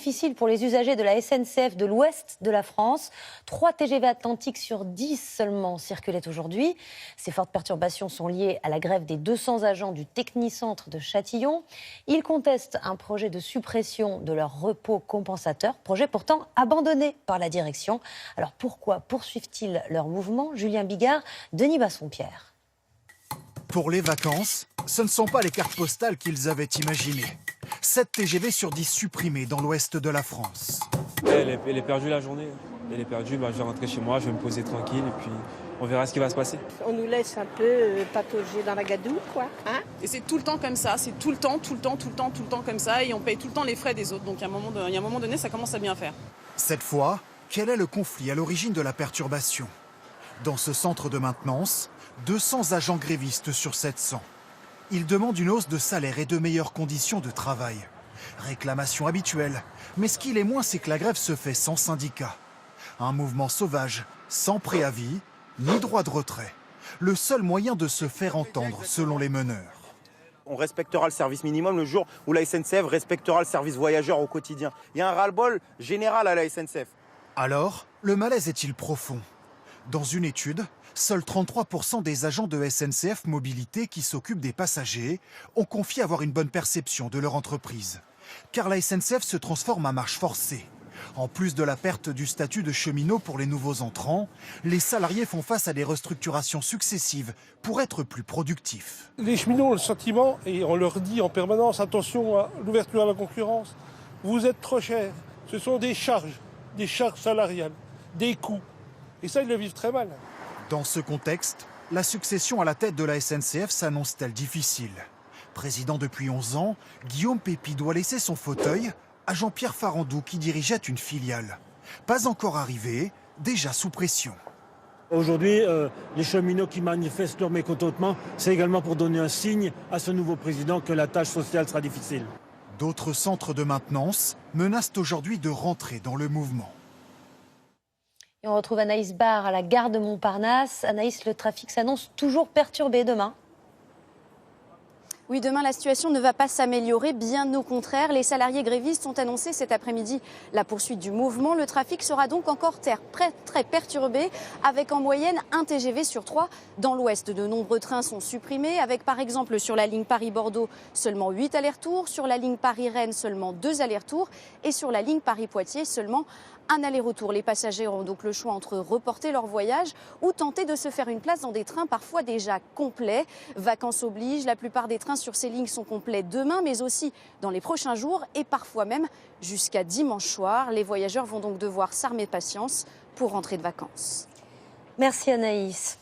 difficile pour les usagers de la SNCF de l'ouest de la France. 3 TGV Atlantique sur 10 seulement circulaient aujourd'hui. Ces fortes perturbations sont liées à la grève des 200 agents du Technicentre de Châtillon. Ils contestent un projet de suppression de leur repos compensateur, projet pourtant abandonné par la direction. Alors pourquoi poursuivent-ils leur mouvement? Julien Bigard, Denis Basson-Pierre. Pour les vacances, ce ne sont pas les cartes postales qu'ils avaient imaginées. 7 TGV sur 10 supprimés dans l'ouest de la France. Elle est perdue la journée. Elle est perdue, je vais rentrer chez moi, je vais me poser tranquille et puis on verra ce qui va se passer. On nous laisse un peu patauger dans la gadoue, quoi. Hein? Et c'est tout le temps comme ça, c'est tout le temps comme ça et on paye tout le temps les frais des autres. Donc il y a un moment donné, ça commence à bien faire. Cette fois, quel est le conflit à l'origine de la perturbation? Dans ce centre de maintenance, 200 agents grévistes sur 700. Ils demandent une hausse de salaire et de meilleures conditions de travail. Réclamation habituelle. Mais ce qu'il est moins, c'est que la grève se fait sans syndicat. Un mouvement sauvage, sans préavis, ni droit de retrait. Le seul moyen de se faire entendre, selon les meneurs. On respectera le service minimum le jour où la SNCF respectera le service voyageur au quotidien. Il y a un ras-le-bol général à la SNCF. Alors, le malaise est-il profond? Dans une étude, seuls 33% des agents de SNCF Mobilité qui s'occupent des passagers ont confié avoir une bonne perception de leur entreprise. Car la SNCF se transforme à marche forcée. En plus de la perte du statut de cheminot pour les nouveaux entrants, les salariés font face à des restructurations successives pour être plus productifs. Les cheminots ont le sentiment, et on leur dit en permanence, attention à l'ouverture à la concurrence, vous êtes trop chers. Ce sont des charges salariales, des coûts. Et ça, ils le vivent très mal. Dans ce contexte, la succession à la tête de la SNCF s'annonce-t-elle difficile? Président depuis 11 ans, Guillaume Pépi doit laisser son fauteuil à Jean-Pierre Farandou qui dirigeait une filiale. Pas encore arrivé, déjà sous pression. Aujourd'hui, les cheminots qui manifestent leur mécontentement, c'est également pour donner un signe à ce nouveau président que la tâche sociale sera difficile. D'autres centres de maintenance menacent aujourd'hui de rentrer dans le mouvement. Et on retrouve Anaïs Barre à la gare de Montparnasse. Anaïs, le trafic s'annonce toujours perturbé demain. Oui, demain, la situation ne va pas s'améliorer, bien au contraire. Les salariés grévistes ont annoncé cet après-midi la poursuite du mouvement. Le trafic sera donc encore très perturbé, avec en moyenne un TGV sur 3 dans l'ouest. De nombreux trains sont supprimés, avec par exemple sur la ligne Paris-Bordeaux seulement 8 allers-retours, sur la ligne Paris-Rennes seulement 2 allers-retours et sur la ligne Paris-Poitiers seulement un aller-retour. Les passagers auront donc le choix entre reporter leur voyage ou tenter de se faire une place dans des trains parfois déjà complets. Vacances oblige, la plupart des trains sur ces lignes sont complets demain, mais aussi dans les prochains jours et parfois même jusqu'à dimanche soir. Les voyageurs vont donc devoir s'armer de patience pour rentrer de vacances. Merci Anaïs.